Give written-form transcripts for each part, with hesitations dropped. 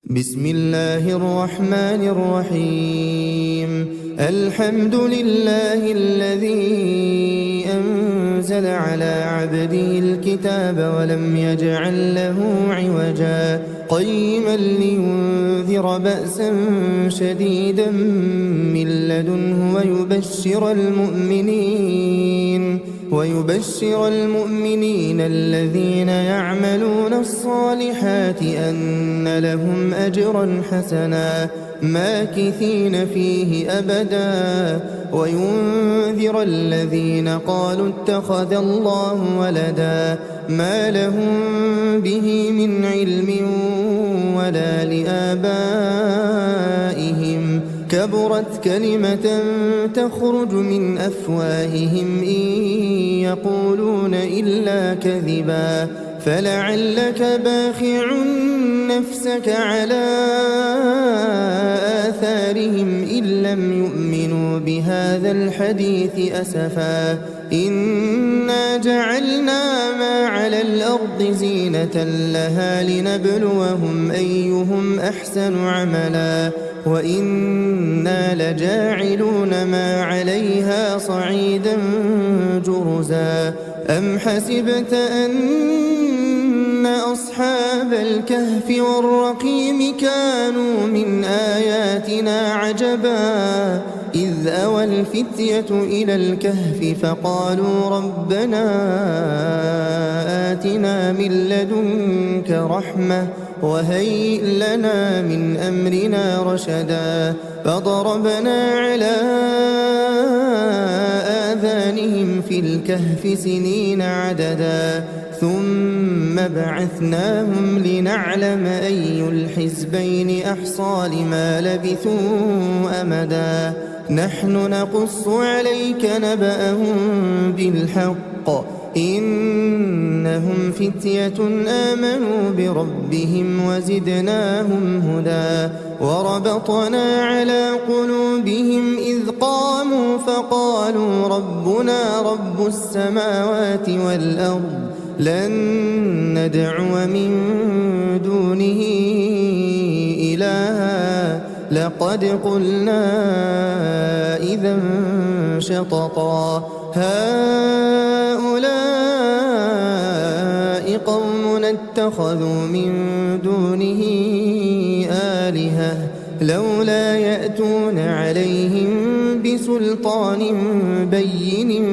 بسم الله الرحمن الرحيم. الحمد لله الذي أنزل على عبده الكتاب ولم يجعل له عوجا قيما لينذر بأسا شديدا من لدنه ويبشر المؤمنين الذين يعملون الصالحات أن لهم أجرا حسنا ماكثين فيه أبدا وينذر الذين قالوا اتخذ الله ولدا ما لهم به من علم ولا لآبائهم كبرت كلمة تخرج من أفواههم إن يقولون إلا كذبا فلعلك باخع نفسك على آثارهم إن لم يؤمنوا بهذا الحديث أسفا إنا جعلنا ما على الأرض زينة لها لنبلوهم أيهم أحسن عملا وإنا لجاعلون ما عليها صعيدا جرزا أم حسبت أن أصحاب الكهف والرقيم كانوا من آياتنا عجبا إذ أوى الفتية إلى الكهف فقالوا ربنا آتنا من لدنك رحمة وهيئ لنا من أمرنا رشدا فضربنا على آذانهم في الكهف سنين عددا ثم بعثناهم لنعلم أي الحزبين أحصى لما لبثوا أمدا نحن نقص عليك نبأهم بالحق إنهم فتية آمنوا بربهم وزدناهم هدى وربطنا على قلوبهم إذ قاموا فقالوا ربنا رب السماوات والأرض لن ندعو من دونه إلها لقد قلنا إذا شططا هؤلاء قومنا اتخذوا من دونه آلهة لولا يأتون عليهم بسلطان بين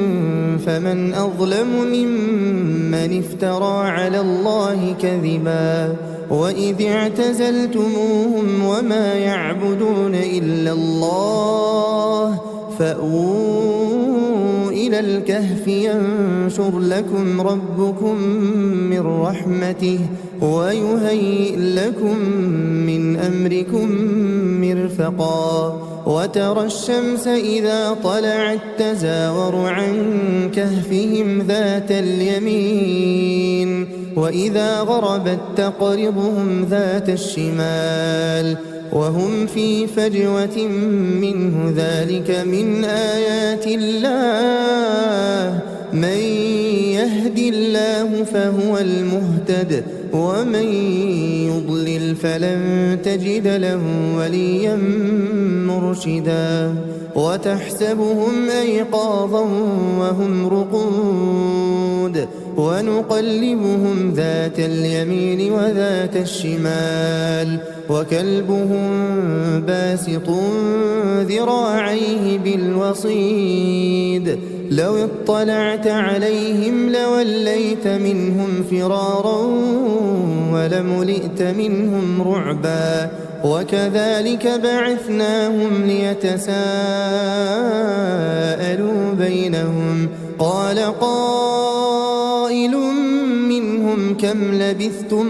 فمن أظلم ممن افترى على الله كذبا وإذ اعتزلتموهم وما يعبدون إلا الله فأووا إلى الكهف ينشر لكم ربكم من رحمته ويهيئ لكم من أمركم مرفقا وترى الشمس إذا طلعت تزاور عن كهفهم ذات اليمين وإذا غربت تقرضهم ذات الشمال وهم في فجوة منه ذلك من آيات الله من يهد الله فهو المهتد ومن يضلل فلن تجد له وليا مرشدا وتحسبهم أيقاظا وهم رقود ونقلبهم ذات اليمين وذات الشمال وكلبهم باسط ذراعيه بالوصيد لو اطلعت عليهم لوليت منهم فرارا ولملئت منهم رعبا وكذلك بعثناهم ليتساءلوا بينهم قال قائل منهم كم لبثتم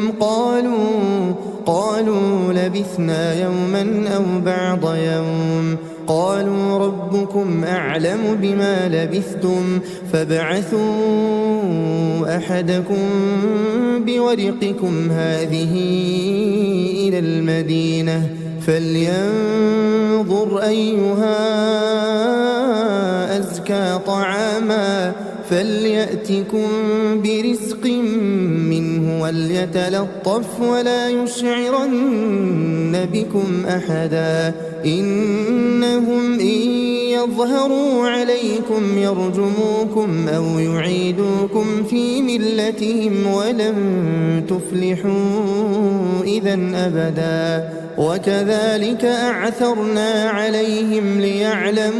قالوا لبثنا يوما أو بعض يوم قالوا ربكم أعلم بما لبثتم فابعثوا أحدكم بورقكم هذه إلى المدينة فلينظر أيها أزكى طعاما فليأتكم برزق منه وليتلطف ولا يشعرن بكم أحدا إنهم إن يظهروا عليكم يرجموكم أو يعيدوكم في ملتهم ولن تفلحوا إذا أبدا وكذلك أعثرنا عليهم ليعلموا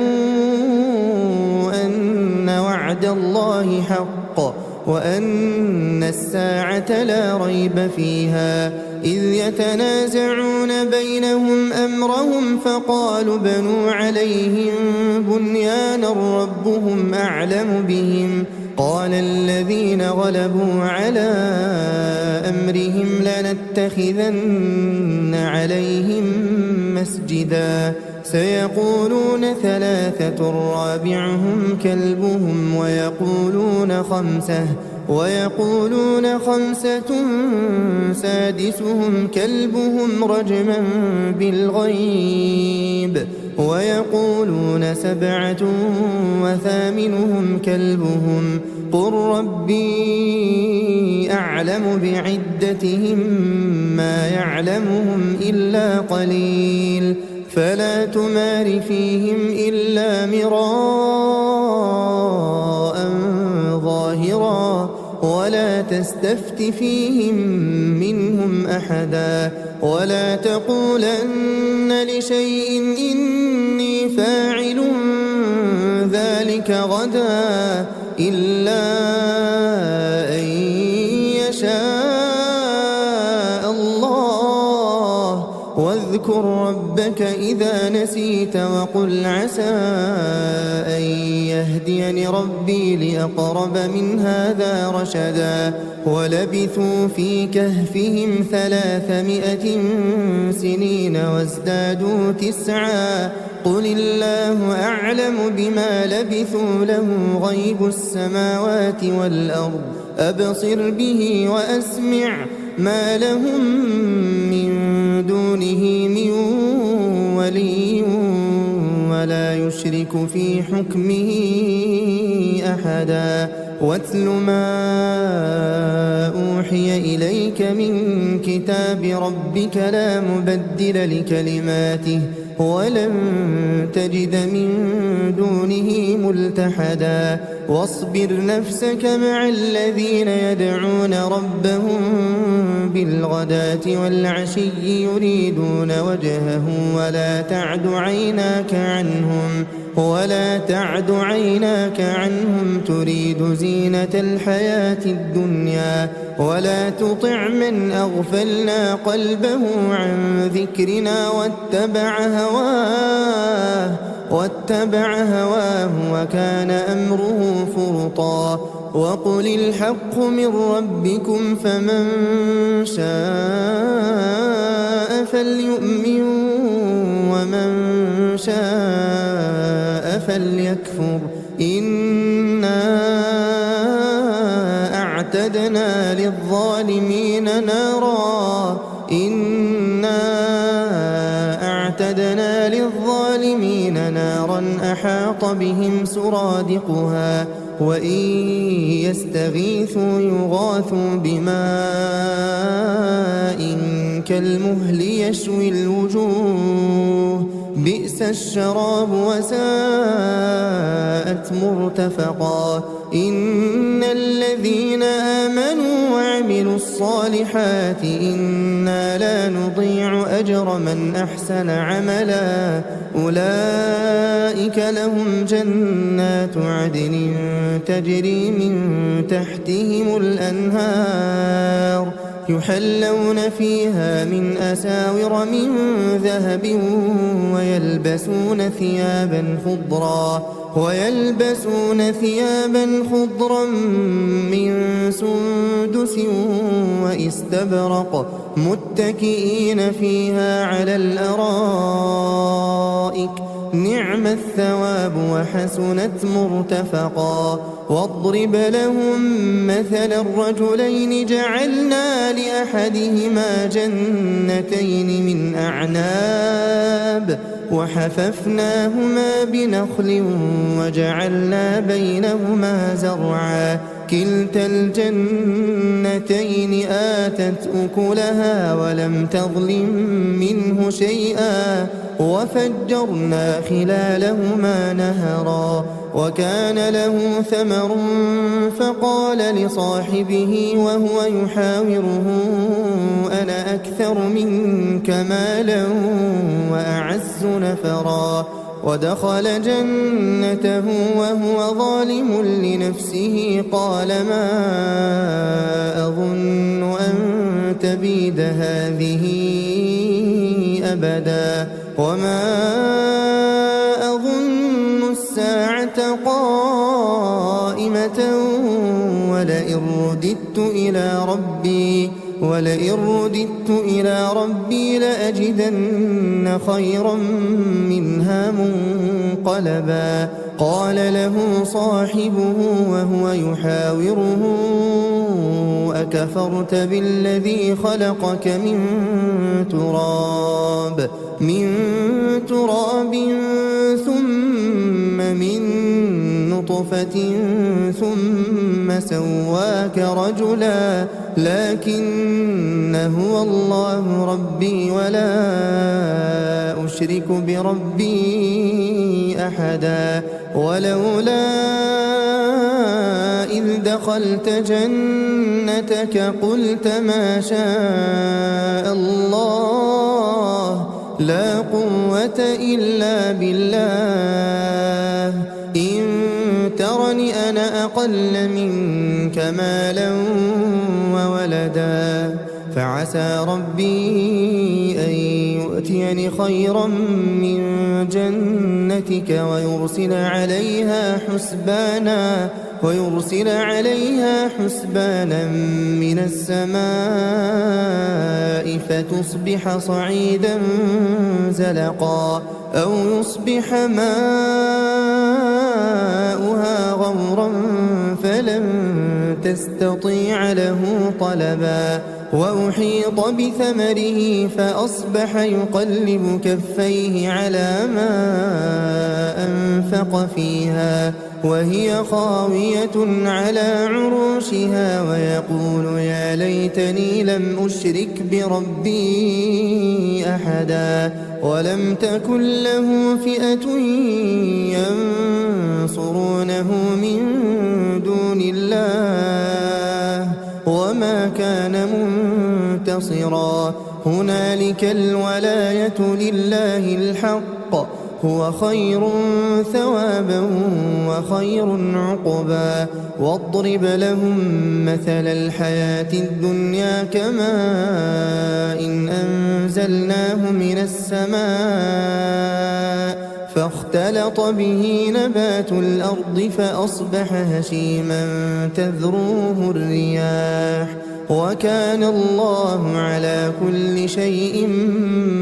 أن وعد الله حق وأن الساعة لا ريب فيها إذ يتنازعون بينهم أمرهم فقالوا بنوا عليهم بنيانا ربهم أعلم بهم قال الذين غلبوا على أمرهم لنتخذن عليهم مسجدا سيقولون ثلاثة رابعهم كلبهم ويقولون خمسة سادسهم كلبهم رجما بالغيب ويقولون سبعة وثامنهم كلبهم قل ربي أعلم بعدتهم ما يعلمهم إلا قليل فلا تمار فيهم إلا مراء ظاهرا ولا تستفت فيهم منهم أحدا ولا تقولن لشيء إني فاعل ذلك غدا إلا أن يشاء الله واذكر ربك إذا نسيت وقل عسى أن يهديني ربي لأقرب من هذا رشدا ولبثوا في كهفهم 300 سنين وازدادوا 9 قل الله أعلم بما لبثوا له غيب السماوات والأرض أبصر به وأسمع ما لهم من دونه من ولي ولا يشرك في حكمه أحدا واتل ما أوحي إليك من كتاب ربك لا مبدل لكلماته ولن تجد من دونه ملتحدا واصبر نفسك مع الذين يدعون ربهم بالغداة والعشي يريدون وجهه ولا تعد عيناك عنهم تريد زينة الحياة الدنيا ولا تطع من أغفلنا قلبه عن ذكرنا واتبع هواه وكان أمره فرطا وقل الحق من ربكم فمن شاء فليؤمن ومن شاء فليكفر إنا أعتدنا للظالمين نارا أحاط بهم سرادقها وإن يستغيثوا يغاثوا بماء كالمهل يشوي الوجوه بئس الشراب وساءت مرتفقا إن الذين آمنوا وعملوا الصالحات إنا لا نضيع أجر من أحسن عملا أولئك لهم جنات عدن تجري من تحتهم الأنهار يحلون فيها من أساور من ذهب ويلبسون ثيابا خضرا من سندس واستبرق متكئين فيها على الأرائك نعم الثواب وحسنت مرتفقا واضرب لهم مثل الرجلين جعلنا لأحدهما جنتين من أعناب وحففناهما بنخل وجعلنا بينهما زرعا كلتا الجنتين آتت أكلها ولم تظلم منه شيئا وفجرنا خلالهما نهرا وكان له ثمر فقال لصاحبه وهو يحاوره أنا أكثر منك مالا وأعز نفرا ودخل جنته وهو ظالم لنفسه قال ما أظن أن تبيد هذه أبدا وما أظن الساعة قائمة ولئن رددت إلى ربي لأجدن خيرا منها منقلبا قال له صاحبه وهو يحاوره أكفرت بالذي خلقك من تراب ثم من نطفة ثم سواك رجلا لكن هو الله ربي ولا أشرك بربي أحدا ولولا إذ دخلت جنتك قلت ما شاء الله لا قوة إلا بالله إن ترني أنا أقل منك مالا وولدا فعسى ربي أن يؤتيني خيرا من جنتك ويرسل عليها حسبانا من السماء فتصبح صعيدا زلقا أو يصبح ماؤها غورا فلن تستطيع له طلبا وأحيط بثمره فأصبح يقلب كفيه على ما أنفق فيها وهي خاوية على عروشها ويقول يا ليتني لم أشرك بربي أحدا ولم تكن له فئة ينصرونه من دون الله وما كان منتصرا هنالك الولاية لله الحق هو خير ثوابا وخير عقبا واضرب لهم مثل الحياة الدنيا كماء إن أنزلناه من السماء فاختلط به نبات الأرض فأصبح هشيما تذروه الرياح وكان الله على كل شيء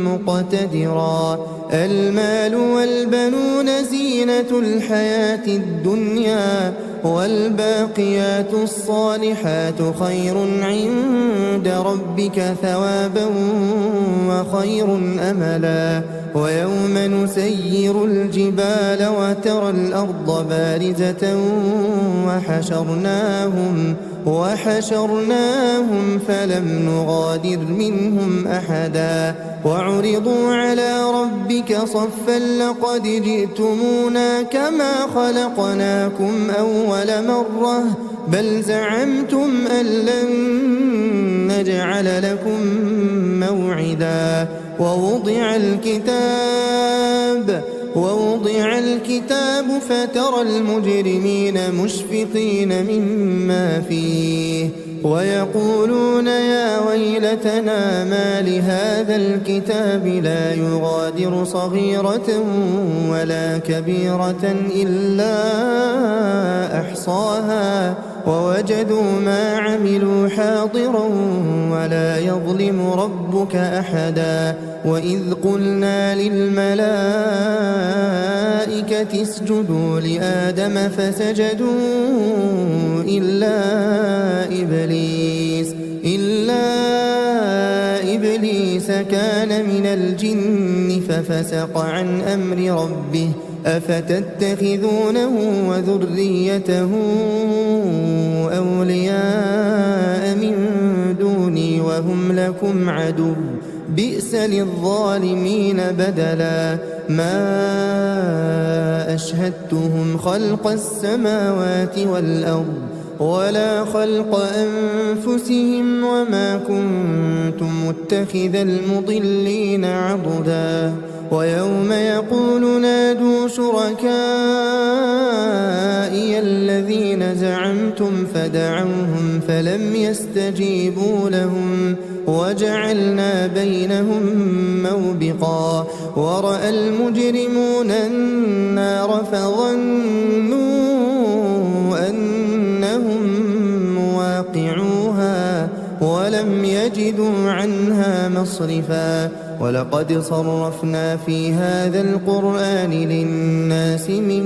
مقتدرا المال والبنون زينة الحياة الدنيا والباقيات الصالحات خير عند ربك ثوابا وخير أملا ويوم نسير الجبال وترى الأرض بارزة وحشرناهم فلم نغادر منهم أحدا وعرضوا على ربك صفا لقد جئتمونا كما خلقناكم أول مرة بل زعمتم أن لن نجعل لكم موعدا ووضع الكتاب فترى المجرمين مشفقين مما فيه ويقولون يا ويلتنا ما لهذا الكتاب لا يغادر صغيرة ولا كبيرة إلا أحصاها ووجدوا ما عملوا حاضرا ولا يظلم ربك أحدا وإذ قلنا للملائكة اسجدوا لآدم فسجدوا إلا إبليس كان من الجن ففسق عن أمر ربه أفتتخذونه وذريته أولياء من دوني وهم لكم عدو بئس للظالمين بدلا ما أشهدتهم خلق السماوات والأرض ولا خلق أنفسهم وما كنت متخذ المضلين عضدا ويوم يقول نادوا شركائي الذين زعمتم فدعوهم فلم يستجيبوا لهم وجعلنا بينهم موبقا ورأى المجرمون النار فظنوا أنهم مواقعوها ولم يجدوا عنها مصرفا ولقد صرفنا في هذا القرآن للناس من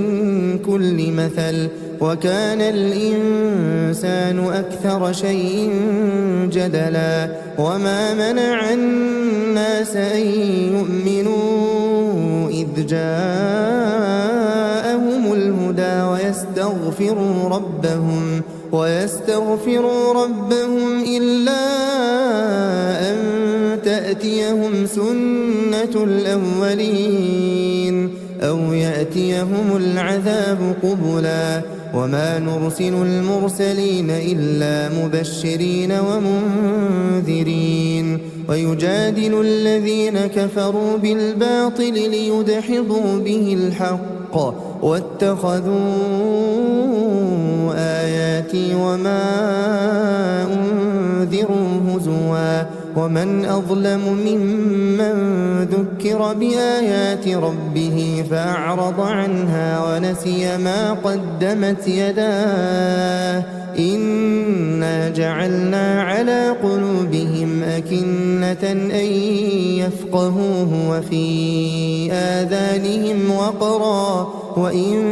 كل مثل وكان الإنسان أكثر شيء جدلا وما منع الناس أن يؤمنوا إذ جاءهم الهدى ويستغفروا ربهم إلا أن تأتيهم سنة الأولين أو يأتيهم العذاب قبلا وما نرسل المرسلين إلا مبشرين ومنذرين ويجادل الذين كفروا بالباطل ليدحضوا به الحق واتخذوا آياتي وما أنذروا هزوا ومن أظلم ممن ذكر بآيات ربه فأعرض عنها ونسي ما قدمت يداه إنا جعلنا على قلوبهم أكنة أن يفقهوه وفي آذانهم وقرا وإن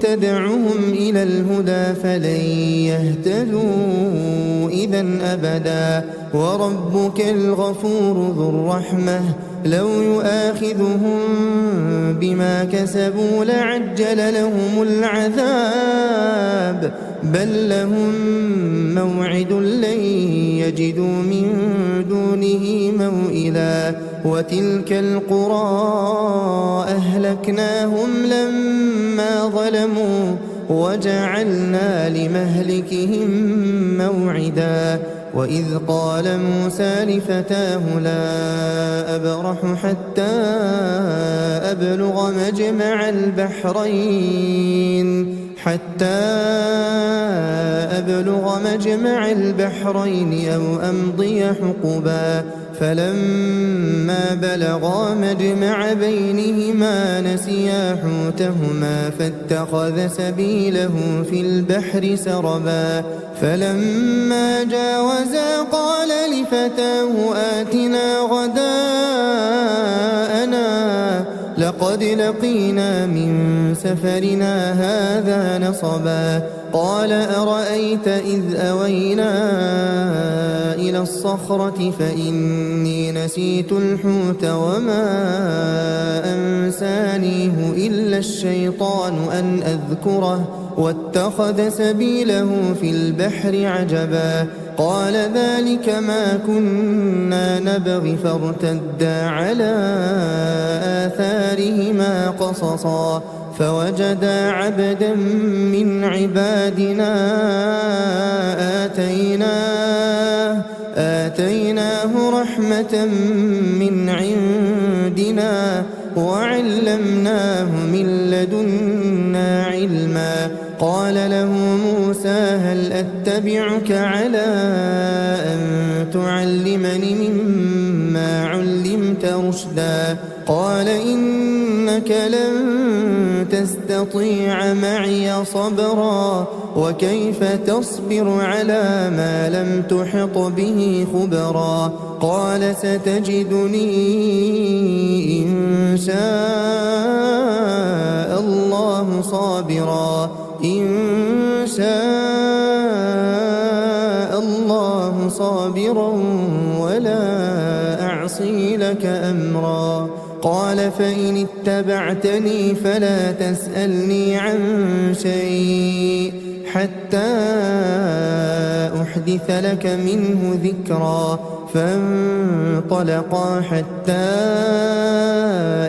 تدعهم إلى الهدى فلن يهتدوا إذا أبدا وربك الغفور ذو الرحمة لو يؤاخذهم بما كسبوا لعجل لهم العذاب بل لهم موعد لن يجدوا من دونه موئلا وتلك القرى أهلكناهم لما ظلموا وجعلنا لمهلكهم موعدا وإذ قال موسى لفتاه لا أبرح حتى أبلغ مجمع البحرين أو أمضي حقبا فلما بلغا مجمع بينهما نسيا حوتهما فاتخذ سبيله في البحر سربا فلما جاوزا قال لفتاه آتنا غداءنا لقد لقينا من سفرنا هذا نصبا قال أرأيت إذ أوينا إلى الصخرة فإني نسيت الحوت وما أنسانيه إلا الشيطان أن أذكره واتخذ سبيله في البحر عجبا قال ذلك ما كنا نبغي فارتدا على آثارهما قصصا فوجدا عبدا من عبادنا آتيناه رحمة من عندنا وعلمناه من لدنا علما قال له موسى هل أتبعك على أن تعلمني مما علمت رشدا قال إنك لن تستطيع معي صبرا وكيف تصبر على ما لم تحط به خبرا قال ستجدني إن شاء الله صابرا ولا أعصي لك أمرا قال فإن اتبعتني فلا تسألني عن شيء حتى أحدث لك منه ذكرا فانطلقا حتى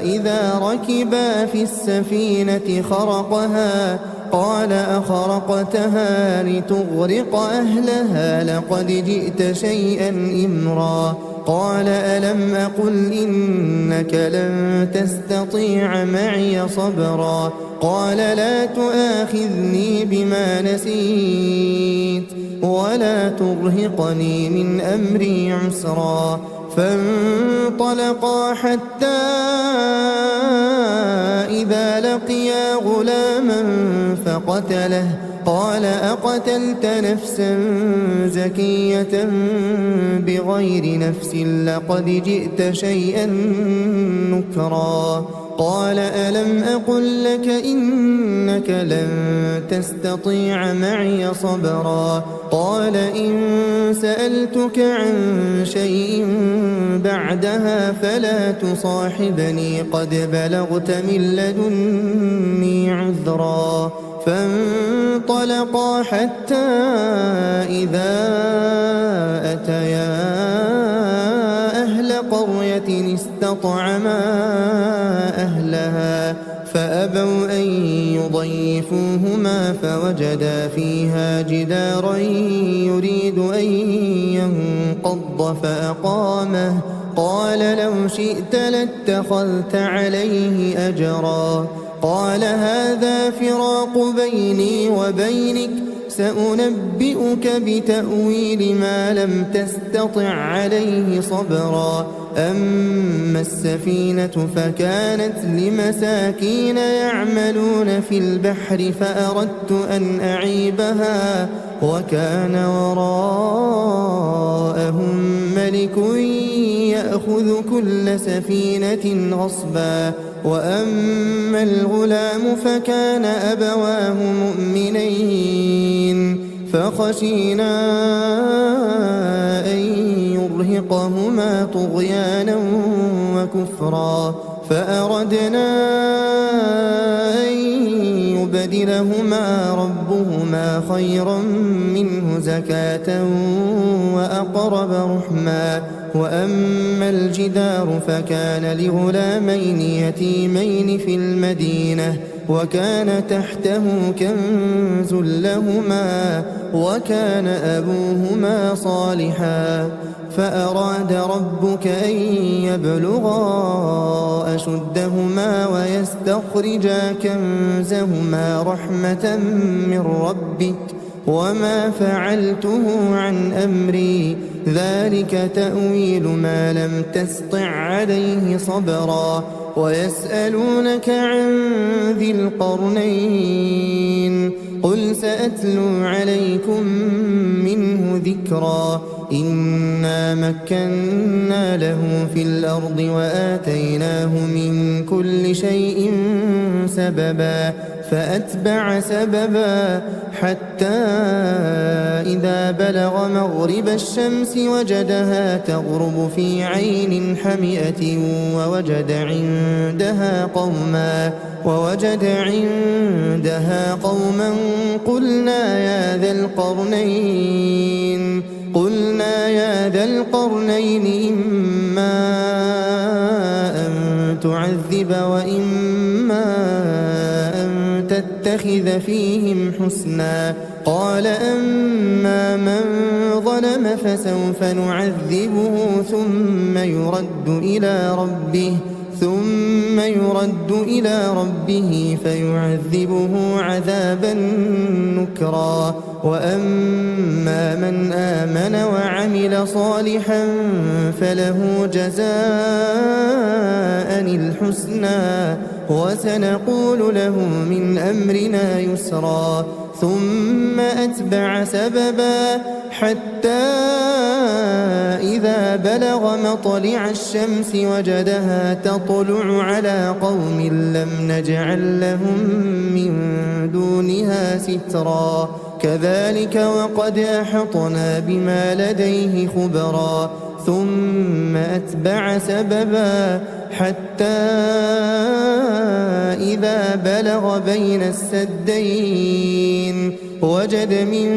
إذا ركبا في السفينة خرقها قال أخرقتها لتغرق أهلها لقد جئت شيئا إمرا قال ألم أقل إنك لن تستطيع معي صبرا قال لا تؤاخذني بما نسيت ولا ترهقني من أمري عسرا فانطلقا حتى إذا لقيا غلاما فقتله قال أقتلت نفسا زكية بغير نفس لقد جئت شيئا نكرا قال ألم أقل لك إنك لن تستطيع معي صبرا قال إن سألتك عن شيء بعدها فلا تصاحبني قد بلغت من لدني عذرا فانطلقا حتى إذا أتيا أهل قرية استطعما أهلها فأبوا أن يضيفوهما فوجدا فيها جدارا يريد أن ينقض فأقامه قال لو شئت لاتخذت عليه أجرا قال هذا فراق بيني وبينك سأنبئك بتأويل ما لم تستطع عليه صبرا أما السفينة فكانت لمساكين يعملون في البحر فأردت أن أعيبها وكان وراءهم ملك يأخذ كل سفينة غصبا وأما الغلام فكان أبواه مؤمنين فخشينا أن يرهقهما طغيانا وكفرا فأردنا أن يبدلهما ربهما خيرا منه زكاة وأقرب رحما وأما الجدار فكان لغلامين يتيمين في المدينة وكان تحته كنز لهما وكان أبوهما صالحا فأراد ربك أن يبلغا أشدهما ويستخرجا كنزهما رحمة من ربك وما فعلته عن أمري ذلك تأويل ما لم تسطع عليه صبرا ويسألونك عن ذي القرنين قل سأتلو عليكم منه ذكرا إنا مكنا له في الأرض وآتيناه من كل شيء سببا فأتبع سببا حتى إذا بلغ مغرب الشمس وجدها تغرب في عين حمئة ووجد عندها قوما قلنا يا ذا القرنين إما أن تعذب وإما أن تتخذ فيهم حسنا قال أما من ظلم فسوف نعذبه ثم يرد إلى ربه فيعذبه عذابا نكرا وأما من آمن وعمل صالحا فله جزاء الحسنى وسنقول له من أمرنا يسرا ثم أتبع سببا حتى إذا بلغ مطلع الشمس وجدها تطلع على قوم لم نجعل لهم من دونها سترا كذلك وقد أحطنا بما لديه خبرا ثم أتبع سببا حتى إذا بلغ بين السدين وجد من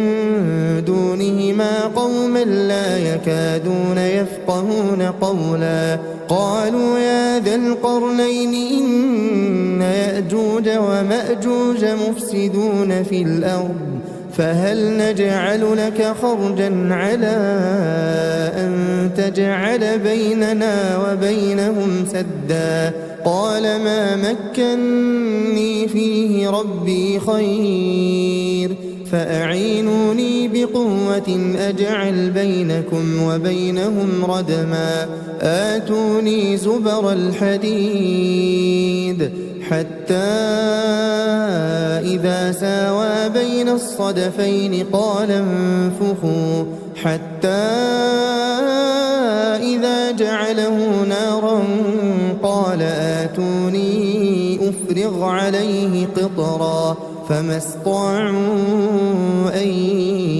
دونهما قوما لا يكادون يفقهون قولا قالوا يا ذا القرنين إن يأجوج ومأجوج مفسدون في الأرض فهل نجعل لك خرجا على أن تجعل بيننا وبينهم سدا قال ما مكني فيه ربي خير فأعينوني بقوة أجعل بينكم وبينهم ردما آتوني زبر الحديد حتى إذا ساوى بين الصدفين قال انفخوا حتى إذا جعله نارا قال آتوني أفرغ عليه قطرا فما استطاعوا أن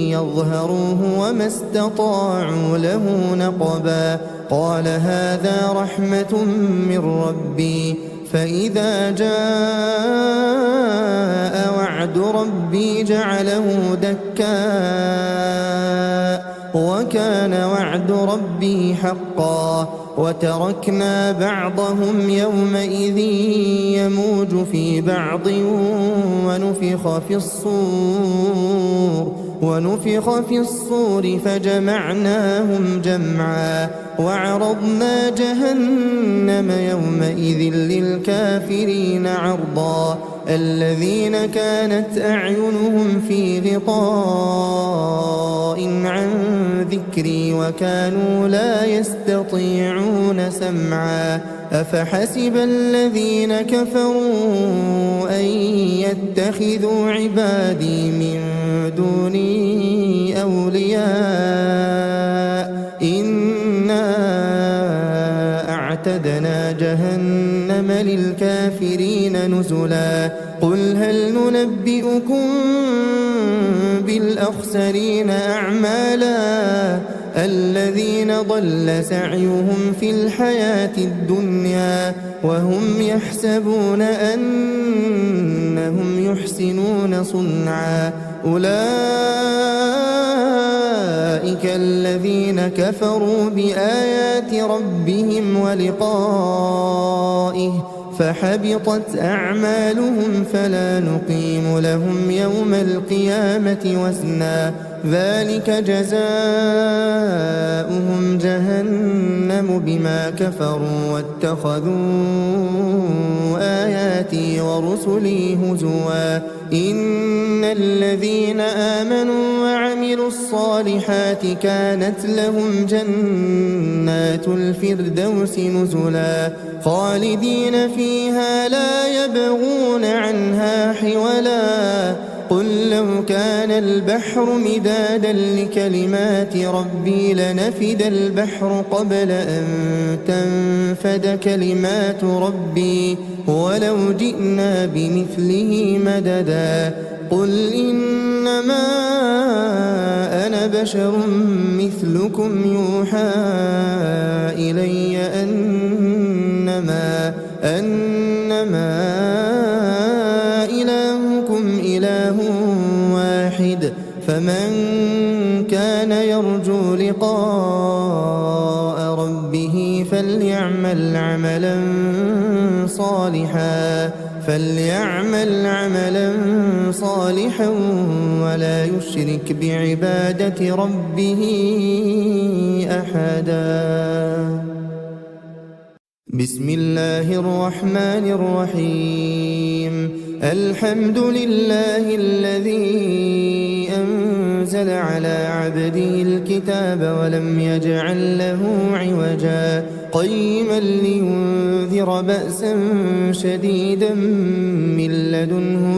يظهروه وما استطاعوا له نقبا قال هذا رحمة من ربي فإذا جاء وعد ربي جعله دكاء وكان وعد ربي حقا وتركنا بعضهم يومئذ يموج في بعض ونفخ في الصور فجمعناهم جمعا وعرضنا جهنم يومئذ للكافرين عرضا الذين كانت أعينهم في غطاء عن ذكري وكانوا لا يستطيعون سمعا أفحسب الذين كفروا أن يتخذوا عبادي من دوني أولياء إنا أعتدنا جهنم للكافرين نزلا قل هل ننبئكم بالأخسرين أعمالا الذين ضل سعيهم في الحياة الدنيا وهم يحسبون أنهم يحسنون صنعا أولئك الذين كفروا بآيات ربهم ولقائه فحبطت أعمالهم فلا نقيم لهم يوم القيامة وزنا ذلك جزاؤهم جهنم بما كفروا واتخذوا آياتي ورسلي هزوا إن الذين آمنوا وعملوا الصالحات كانت لهم جنات الفردوس نزلا خالدين فيها لا يبغون عنها حولا قل لو كان البحر مدادا لكلمات ربي لنفد البحر قبل أن تنفد كلمات ربي ولو جئنا بمثله مددا قل إنما أنا بشر مثلكم يوحى إلي أنما إلهكم إله واحد فمن كان يرجو لقاء ربه فليعمل عملا صالحا ولا يشرك بعبادة ربه أحدا بسم الله الرحمن الرحيم الحمد لله الذي أنزل على عبده الكتاب ولم يجعل له عوجا قيما لينذر بأسا شديدا من لدنه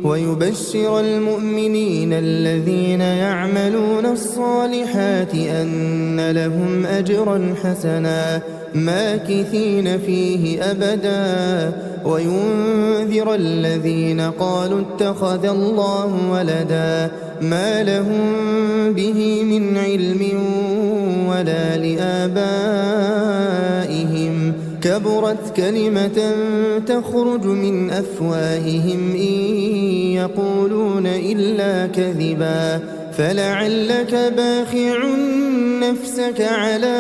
ويبشر المؤمنين الذين يعملون الصالحات أن لهم أجرا حسنا ماكثين فيه أبدا وينذر الذين قالوا اتخذ الله ولدا ما لهم به من علم ولا لآبائهم كبرت كلمة تخرج من أفواههم إن يقولون إلا كذبا فلعلك باخع نفسك على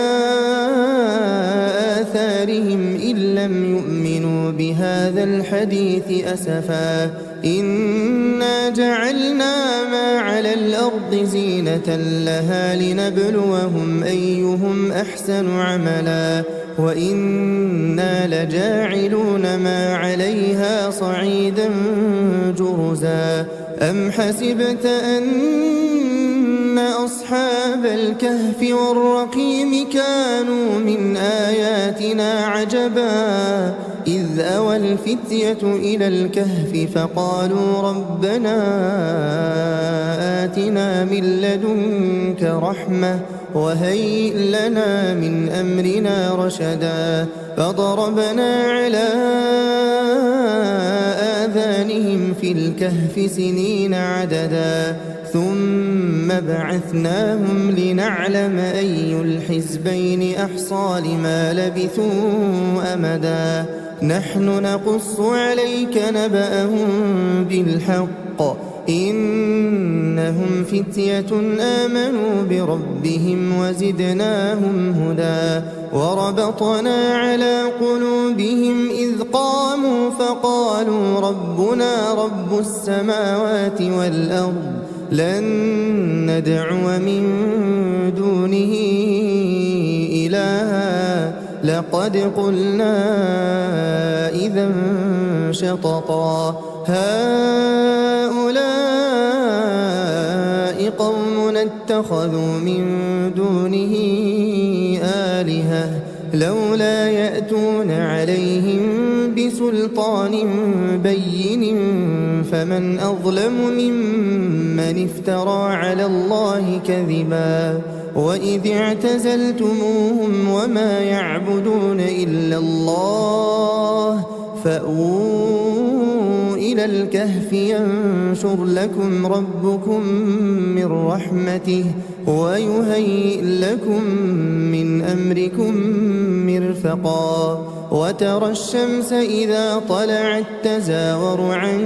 آثارهم إن لم يؤمنوا بهذا الحديث أسفا إنا جعلنا ما على الأرض زينة لها لنبلوهم أيهم أحسن عملا وإنا لجاعلون ما عليها صعيدا جرزا أم حسبت أن أصحاب الكهف والرقيم كانوا من آياتنا عجبا إذ أوى الفتية إلى الكهف فقالوا ربنا آتنا من لدنك رحمة وهيئ لنا من أمرنا رشدا فضربنا على آذانهم في الكهف سنين عددا ثم بعثناهم لنعلم أي الحزبين أحصى لما لبثوا أمدا نحن نقص عليك نبأهم بالحق إنهم فتية آمنوا بربهم وزدناهم هدى وربطنا على قلوبهم إذ قاموا فقالوا ربنا رب السماوات والأرض لن ندعو من دونه إلها لقد قلنا إذا شططا هؤلاء قوم اتخذوا من دونه آلهة لولا يأتون عليهم بسلطان بين فمن أظلم ممن افترى على الله كذبا وإذ اعتزلتموهم وما يعبدون إلا الله فأووا إلى الكهف ينشر لكم ربكم من رحمته ويهيئ لكم من أمركم مرفقا وترى الشمس إذا طلعت تزاور عن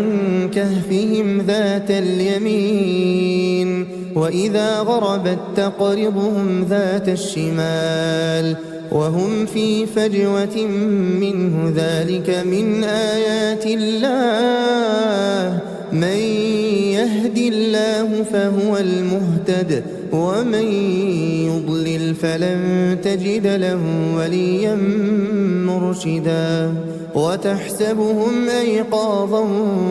كهفهم ذات اليمين وإذا غربت تقرضهم ذات الشمال وهم في فجوة منه ذلك من آيات الله من يهد الله فهو المهتد ومن يضلل فلن تجد له وليا مرشدا وتحسبهم أيقاظا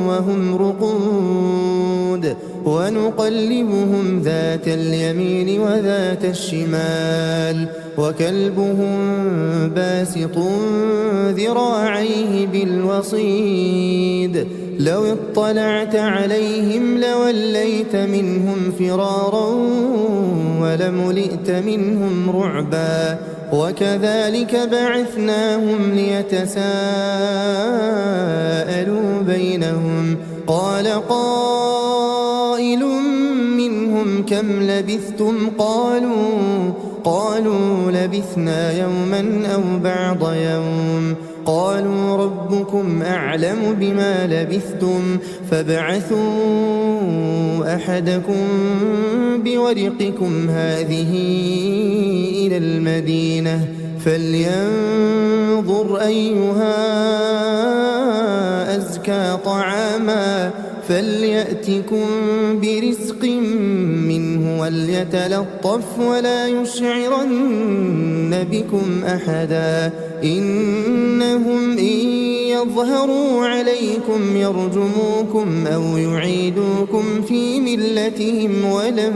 وهم رقود ونقلبهم ذات اليمين وذات الشمال وكلبهم باسط ذراعيه بالوصيد لو اطلعت عليهم لوليت منهم فرارا ولملئت منهم رعبا وكذلك بعثناهم ليتساءلوا بينهم قال قائل منهم كم لبثتم قالوا لبثنا يوما أو بعض يوم قالوا ربكم أعلم بما لبثتم فابعثوا أحدكم بورقكم هذه إلى المدينة فلينظر أيها أزكى طعاما فليأتكم برزق منه وليتلطف ولا يشعرن بكم أحدا إنهم إن يظهروا عليكم يرجموكم أو يعيدوكم في ملتهم ولن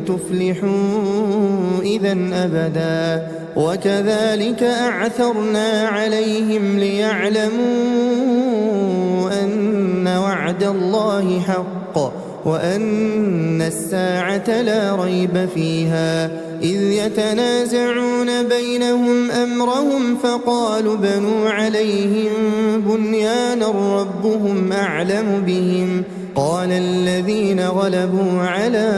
تفلحوا إذا أبدا وكذلك أعثرنا عليهم ليعلموا أن وعد الله حق وأن الساعة لا ريب فيها إذ يتنازعون بينهم أمرهم فقالوا بنوا عليهم بنيانا ربهم أعلم بهم قال الذين غلبوا على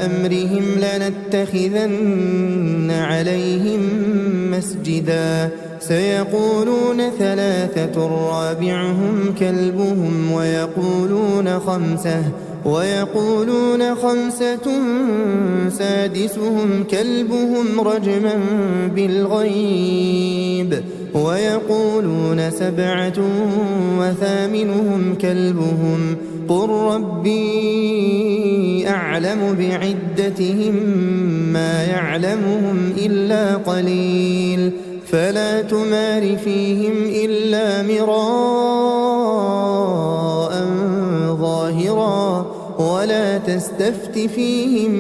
أمرهم لنتخذن عليهم مسجدا سيقولون ثلاثة رابعهم كلبهم ويقولون خمسة سادسهم كلبهم رجما بالغيب ويقولون سبعة وثامنهم كلبهم قل ربي أعلم بعدتهم ما يعلمهم إلا قليل فلا تمار فيهم إلا مراء ظاهرا ولا تستفت فيهم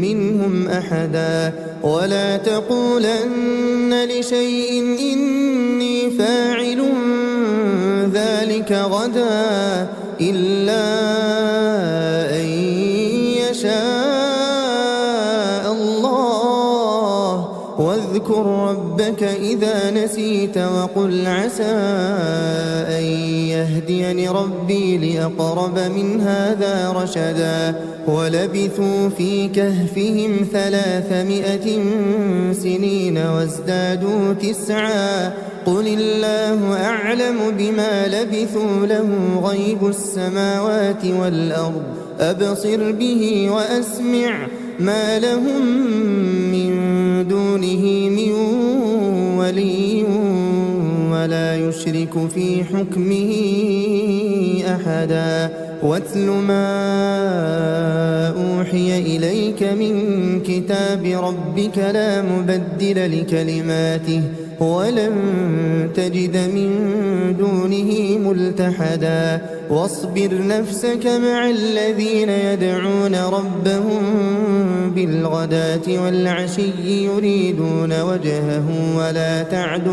منهم أحدا ولا تقولن لشيء إني فاعل ذلك غدا إلا أن يشاء الله واذكر ربك إذا نسيت وقل عسى أن يهديني ربي لأقرب من هذا رشدا ولبثوا في كهفهم 300 سنين وازدادوا 9 قل الله أعلم بما لبثوا له غيب السماوات والأرض أبصر به وأسمع ما لهم من دونه من ولي ولا يشرك في حكمه أحدا واتل ما أوحي إليك من كتاب ربك لا مبدل لكلماته ولن تجد من دونه ملتحدا واصبر نفسك مع الذين يدعون ربهم بالغداة والعشي يريدون وجهه ولا تعد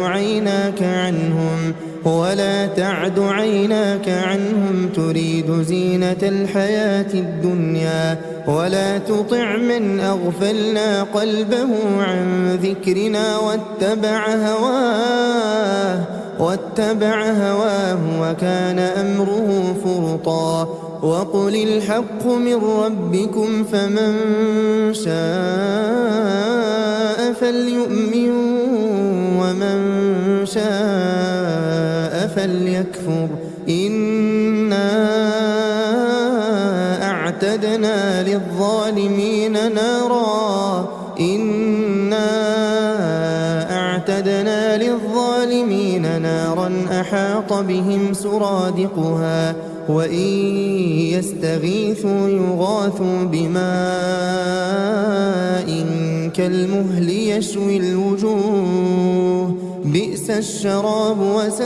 عيناك عنهم تريد زينة الحياة الدنيا ولا تطع من أغفلنا قلبه عن ذكرنا واتبع هواه وكان أمره فرطا وقل الحق من ربكم فمن شاء فليؤمن ومن شاء فليكفر إنا أعتدنا للظالمين نارا أحاط بهم سرادقها وإن يستغيثوا يغاثوا بماء كالمهل يشوي الوجوه بئس الشراب وساءت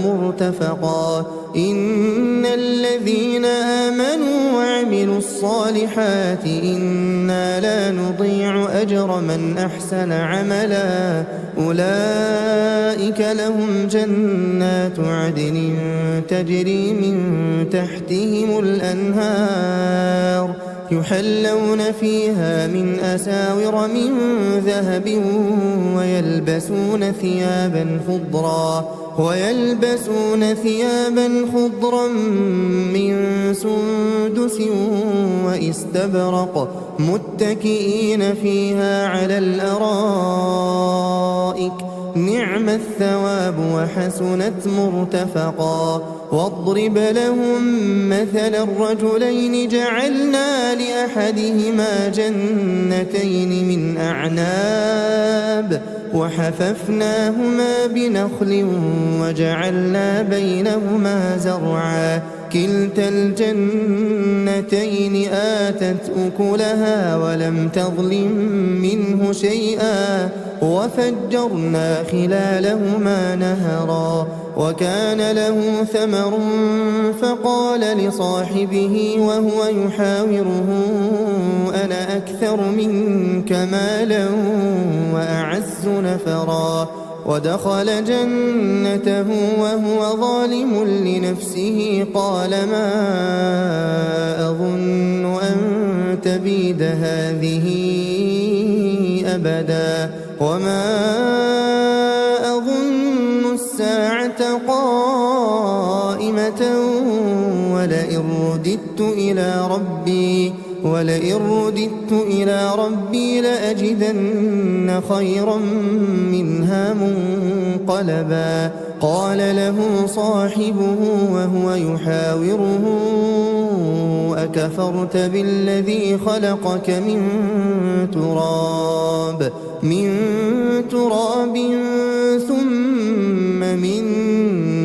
مرتفقا إن الذين آمنوا وعملوا الصالحات إنا لا نضيع أجر من أحسن عملا أولئك لهم جنات عدن تجري من تحتهم الأنهار يحلون فيها من أساور من ذهب ويلبسون ثيابا خضرا من سندس وإستبرق متكئين فيها على الأرائك نعم الثواب وحسنت مرتفقا واضرب لهم مثل الرجلين جعلنا لأحدهما جنتين من أعناب وحففناهما بنخل وجعلنا بينهما زرعا كلتا الجنتين آتت أكلها ولم تظلم منه شيئا وفجرنا خلالهما نهرا وكان له ثمر فقال لصاحبه وهو يحاوره أنا أكثر منك مالا وأعز نفرا ودخل جنته وهو ظالم لنفسه قال ما أظن أن تبيد هذه أبدا وما أظن الساعة قائمة ولئن رددت ولئن رددت إلى ربي لأجدن خيرا منها منقلبا قال له صاحبه وهو يحاوره أكفرت بالذي خلقك من تراب ثم من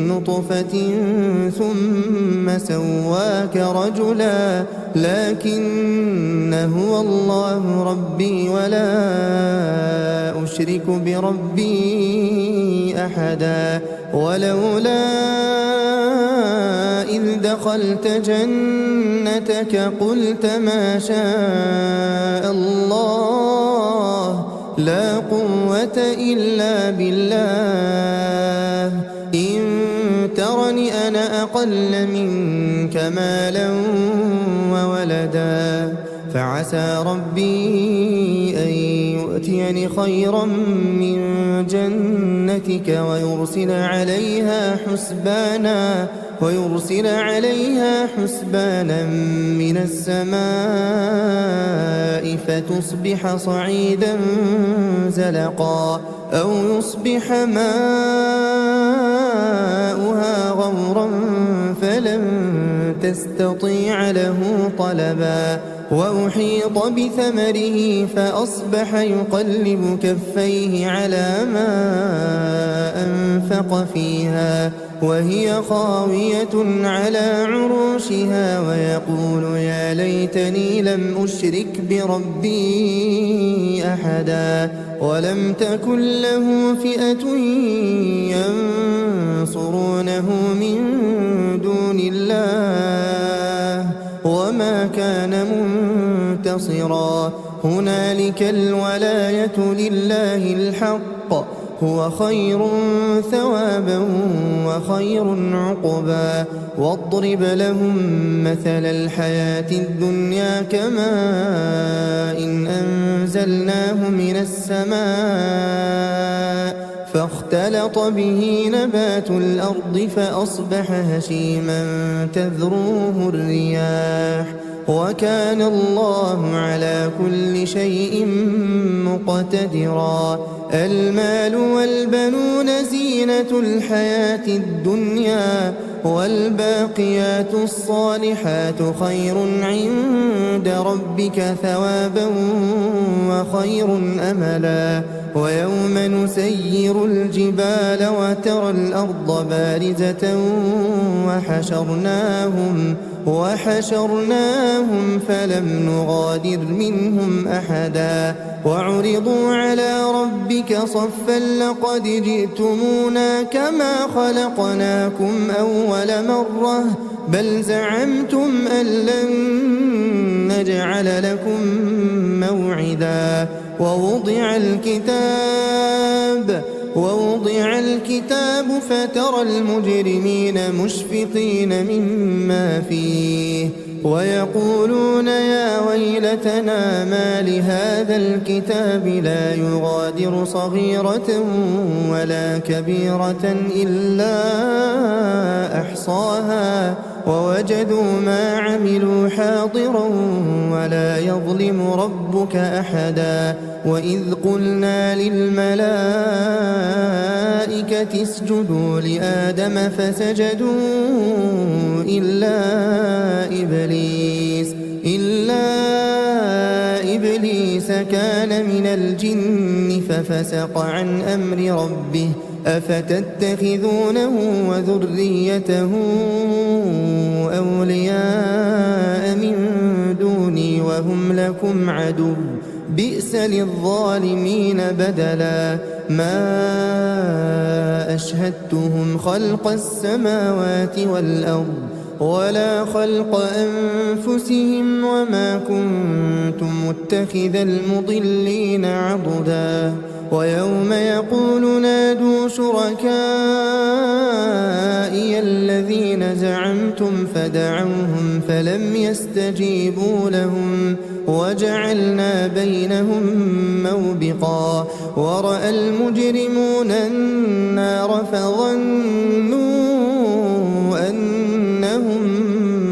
نطفة ثم سواك رجلا لكن هو الله ربي ولا أشرك بربي أحدا ولولا إذ دخلت جنتك قلت ما شاء الله لا قوة إلا بالله إن ترني أنا أقل منك مالا وولدا فعسى ربي أن يؤتيني خيرا من جنتك ويرسل عليها حسبانا من السماء فتصبح صعيدا زلقا أو يصبح ماؤها غورا فلن تستطيع له طلبا وأحيط بثمره فأصبح يقلب كفيه على ما أنفق فيها وهي خاوية على عروشها ويقول يا ليتني لم أشرك بربي أحدا ولم تكن له فئة ينصرونه من دون الله وما كان منتصرا هنالك الولاية لله الحق هو خير ثوابا وخير عقبا واضرب لهم مثل الحياة الدنيا كماء إن أنزلناه من السماء فاختلط به نبات الأرض فأصبح هشيما تذروه الرياح وكان الله على كل شيء مقتدرا المال والبنون زينة الحياة الدنيا والباقيات الصالحات خير عند ربك ثوابا وخير أملا ويوم نسير الجبال وترى الأرض بارزة وحشرناهم فلم نغادر منهم أحدا وعرضوا على ربك صفا لقد جئتمونا كما خلقناكم أول مرة بل زعمتم أن لن نجعل لكم موعدا ووضع الكتاب فترى المجرمين مشفقين مما فيه ويقولون يا ويلتنا ما لهذا الكتاب لا يغادر صغيرة ولا كبيرة إلا أحصاها ووجدوا ما عملوا حاضرا ولا يظلم ربك أحدا وإذ قلنا للملائكة اسجدوا لآدم فسجدوا إلا إبليس كان من الجن ففسق عن أمر ربه أفتتخذونه وذريته أولياء من دوني وهم لكم عدو بئس للظالمين بدلا ما أشهدتهم خلق السماوات والأرض ولا خلق أنفسهم وما كنت متخذ المضلين عضدا ويوم يقول نادوا شركائي الذين زعمتم فدعوهم فلم يستجيبوا لهم وجعلنا بينهم موبقا ورأى المجرمون النار فظنوا أنهم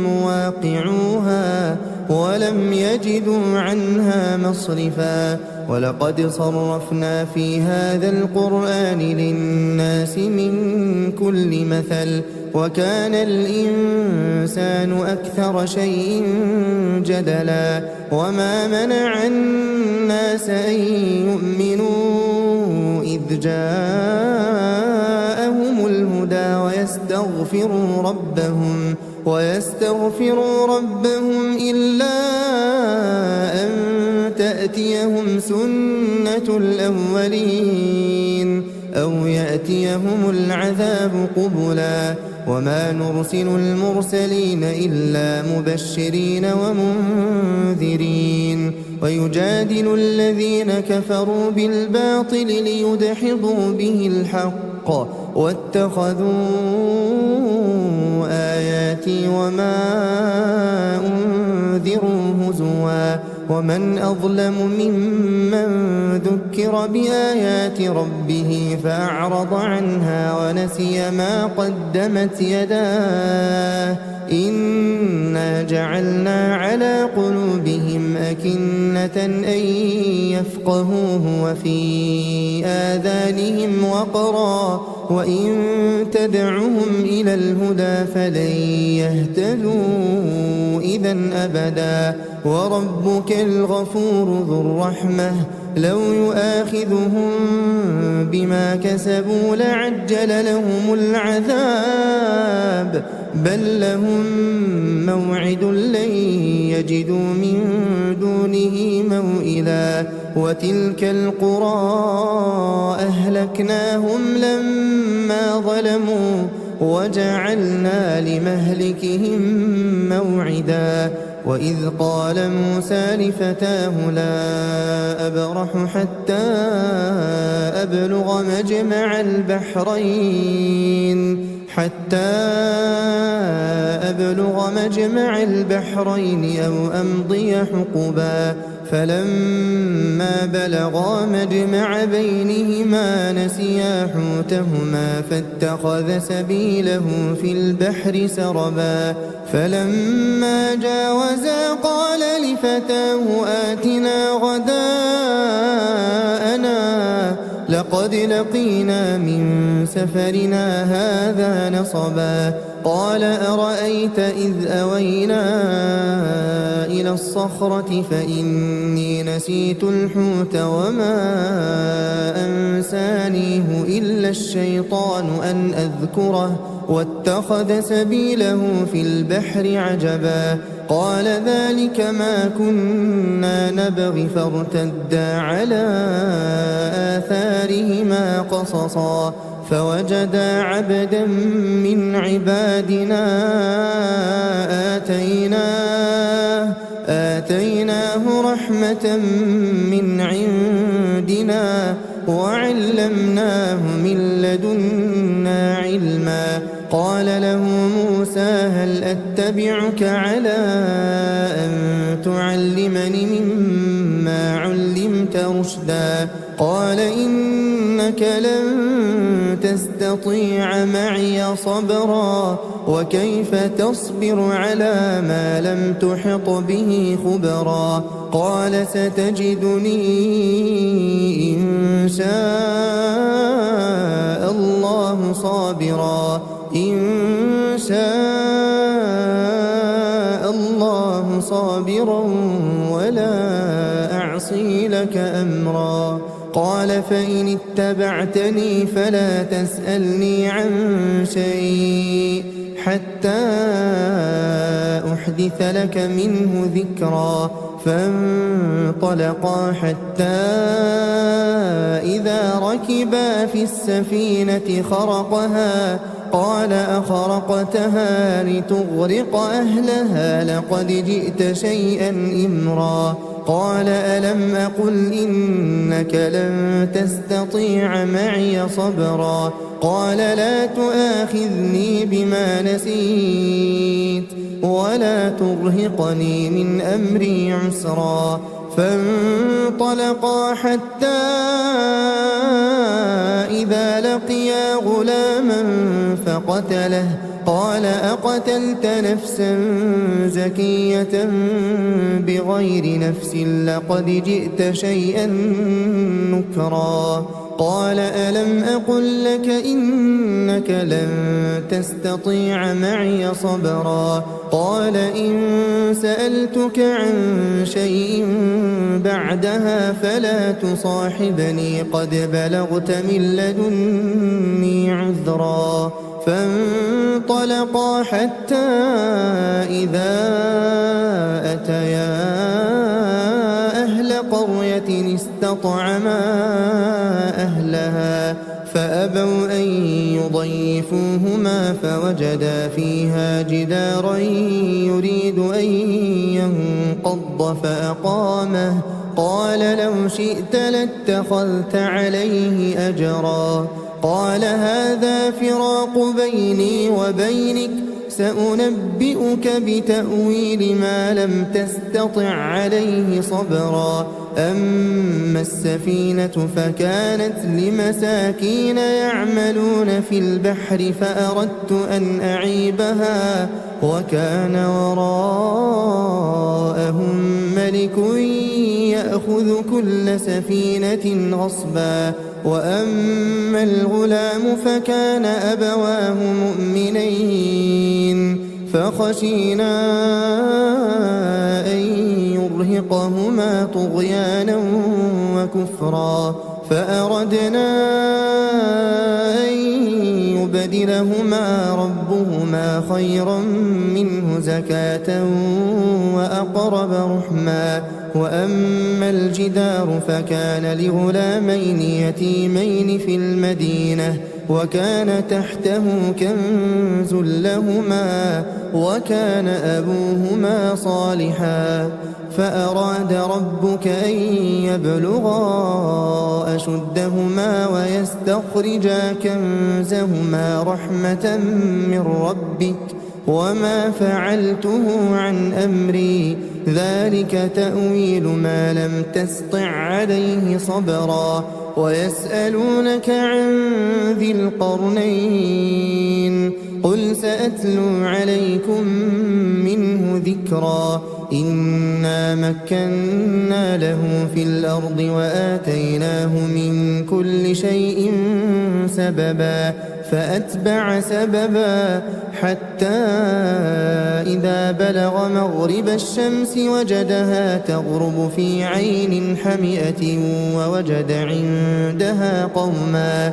مواقعوها ولم يجدوا عنها مصرفا ولقد صرفنا في هذا القرآن للناس من كل مثل وكان الإنسان أكثر شيء جدلا وما منع الناس أن يؤمنوا إذ جاءهم الهدى ويستغفروا ربهم إلا أن تأتيهم سنة الأولين أو يأتيهم العذاب قبلا وما نرسل المرسلين إلا مبشرين ومنذرين ويجادل الذين كفروا بالباطل ليدحضوا به الحق واتخذوا آياتي وما أنذروا هزوا ومن أظلم ممن ذكر بآيات ربه فأعرض عنها ونسي ما قدمت يداه إنا جعلنا على قلوبهم أكنة أن يفقهوه وفي آذانهم وقرا وإن تدعهم إلى الهدى فلن يهتدوا إذا أبدا وربك الغفور ذو الرحمة لو يؤاخذهم بما كسبوا لعجل لهم العذاب بل لهم موعد لن يجدوا من دونه موئلا وتلك القرى أهلكناهم لما ظلموا وجعلنا لمهلكهم موعدا وإذ قال موسى لفتاه لا أبرح حتى أبلغ مجمع البحرين أو أمضي حقبا فلما بلغا مجمع بينهما نسيا حوتهما فاتخذ سبيله في البحر سربا فلما جاوزا قال لفتاه آتنا غداءنا لقد لقينا من سفرنا هذا نصبا قال أرأيت إذ أوينا إلى الصخرة فإني نسيت الحوت وما أنسانيه إلا الشيطان أن أذكره واتخذ سبيله في البحر عجبا قال ذلك ما كنا نبغي فارتدا على آثارهما قصصا فوجدا عبدا من عبادنا آتيناه رحمة من عندنا وعلمناه من لدنا علما قال له موسى هل أتبعك على أن تعلمني مما علمت رشدا قال إنك لن تستطيع معي صبرا وكيف تصبر على ما لم تحط به خبرا قال ستجدني إن شاء الله صابرا ولا أعصي لك أمرا قال فإن اتبعتني فلا تسألني عن شيء حتى أحدث لك منه ذكرا فانطلقا حتى إذا ركبا في السفينة خرقها قال أخرقتها لتغرق أهلها لقد جئت شيئا إمرا قال ألم أقل إنك لن تستطيع معي صبرا قال لا تؤاخذني بما نسيت ولا ترهقني من أمري عسرا فانطلقا حتى إذا لقيا غلاما قال أقتلت نفسا زكية بغير نفس لقد جئت شيئا نكرا قال ألم أقل لك إنك لن تستطيع معي صبرا قال إن سألتك عن شيء بعدها فلا تصاحبني قد بلغت من لدني عذرا فانطلقا حتى إذا أتيا أهل قرية استطعما أهلها فأبوا أن يضيفوهما فوجدا فيها جدارا يريد أن ينقض فأقامه قال لو شئت لاتخذت عليه أجرا قال هذا فراق بيني وبينك سأنبئك بتأويل ما لم تستطع عليه صبرا أما السفينة فكانت لمساكين يعملون في البحر فأردت أن أعيبها وكان وراءهم ملك يأخذ كل سفينة غصبا وأما الغلام فكان أبواه مؤمنين فخشينا أن يرهقهما طغيانا وكفرا فأردنا أن يبدلهما ربهما خيرا منه زكاة وأقرب رحما وأما الجدار فكان لغلامين يتيمين في المدينة وكان تحته كنز لهما وكان أبوهما صالحا فأراد ربك أن يبلغا أشدهما ويستخرجا كنزهما رحمة من ربك وما فعلته عن أمري ذلك تأويل ما لم تسطع عليه صبرا ويسألونك عن ذي القرنين قل سأتلو عليكم منه ذكرا إنا مكنا له في الأرض وآتيناه من كل شيء سببا فأتبع سببا حتى إذا بلغ مغرب الشمس وجدها تغرب في عين حمئة ووجد عندها قوما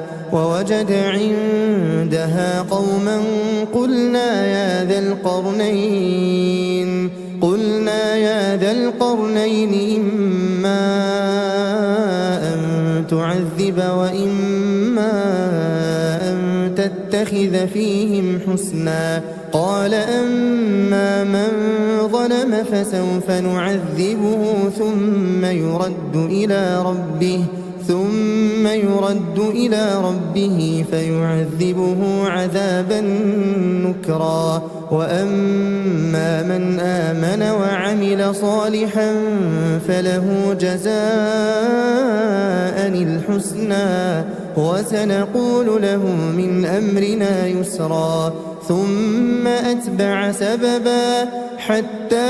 قلنا يا ذا القرنين إما أن تعذب وإما أن تتخذ فيهم حسنا قال أما من ظلم فسوف نعذبه ثم يرد إلى ربه فيعذبه عذابا نكرا وأما من آمن وعمل صالحا فله جزاء الحسنى وسنقول له من أمرنا يسرا ثم أتبع سببا حتى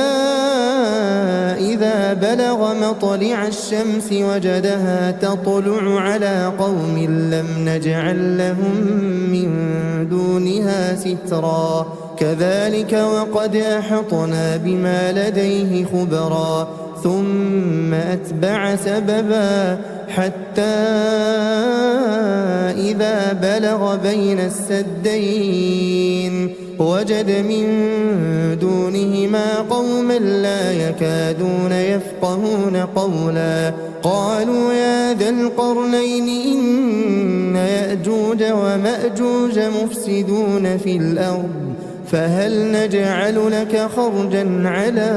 إذا بلغ مطلع الشمس وجدها تطلع على قوم لم نجعل لهم من دونها سترا كذلك وقد أحطنا بما لديه خبرا ثم أتبع سببا حتى إذا بلغ بين السدين وجد من دونهما قوما لا يكادون يفقهون قولا قالوا يا ذا القرنين إن يأجوج ومأجوج مفسدون في الأرض فهل نجعل لك خرجا على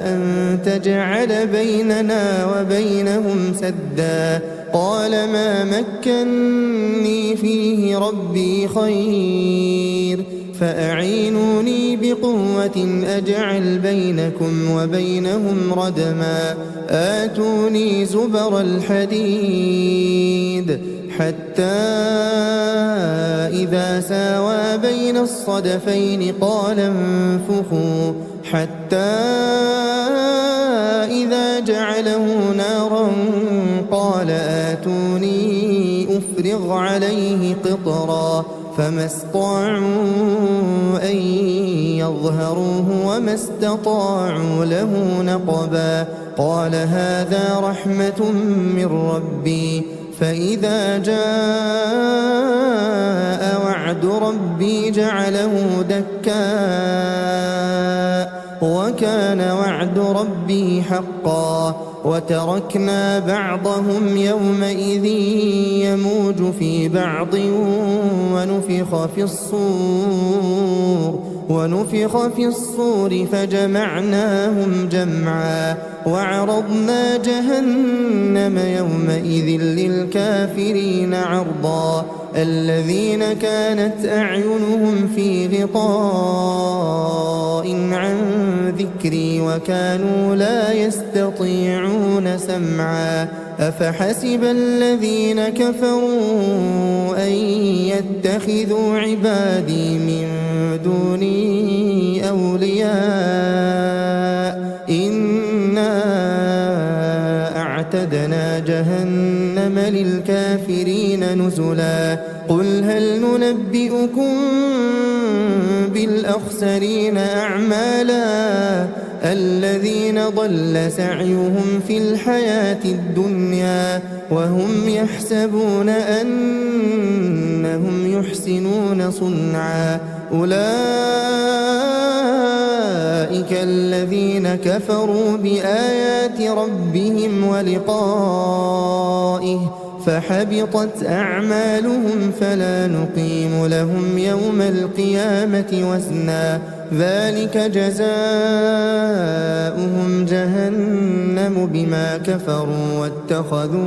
أن تجعل بيننا وبينهم سدا قال ما مكني فيه ربي خير فأعينوني بقوة أجعل بينكم وبينهم ردما آتوني زبر الحديد حتى إذا ساوى بين الصدفين قال انفخوا حتى إذا جعله نارا قال آتوني أفرغ عليه قطرا فما استطاعوا أن يظهروه وما استطاعوا له نقبا قال هذا رحمة من ربي فإذا جاء وعد ربي جعله دكاء وكان وعد ربي حقا وتركنا بعضهم يومئذ يموج في بعض ونفخ في الصور فجمعناهم جمعا وعرضنا جهنم يومئذ للكافرين عرضا الذين كانت أعينهم في غطاء عن ذكري وكانوا لا يستطيعون سمعا أفحسب الذين كفروا أن يتخذوا عبادي من دوني أولياء إنا أعتدنا جهنم للكافرين نزلا قل هل ننبئكم بالأخسرين أعمالا الذين ضل سعيهم في الحياة الدنيا وهم يحسبون أنهم يحسنون صنعا أولئك الذين كفروا بآيات ربهم ولقائه فحبطت أعمالهم فلا نقيم لهم يوم القيامة وزنا ذلك جزاؤهم جهنم بما كفروا واتخذوا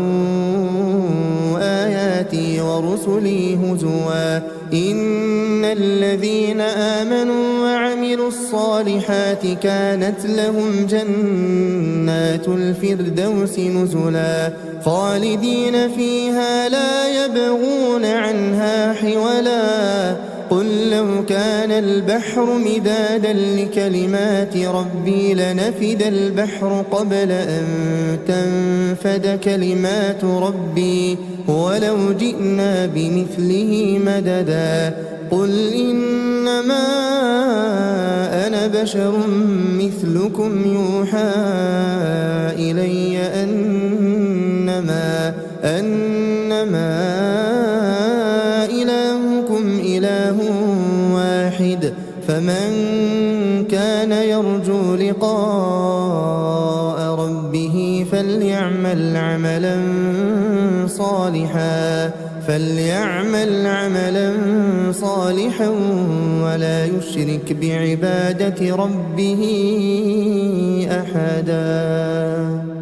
آياتي ورسلي هزوا إن الذين آمنوا وعملوا الصالحات كانت لهم جنات الفردوس نزلا خالدين فيها لا يبغون عنها حولا قل لو كان البحر مدادا لكلمات ربي لنفد البحر قبل أن تنفد كلمات ربي ولو جئنا بمثله مددا قل إنما أنا بشر مثلكم يوحى إلي أنما إلهكم إله واحد فمن كان يرجو لقاء ربه فليعمل عملا صالحا ولا يشرك بعبادة ربه أحدا.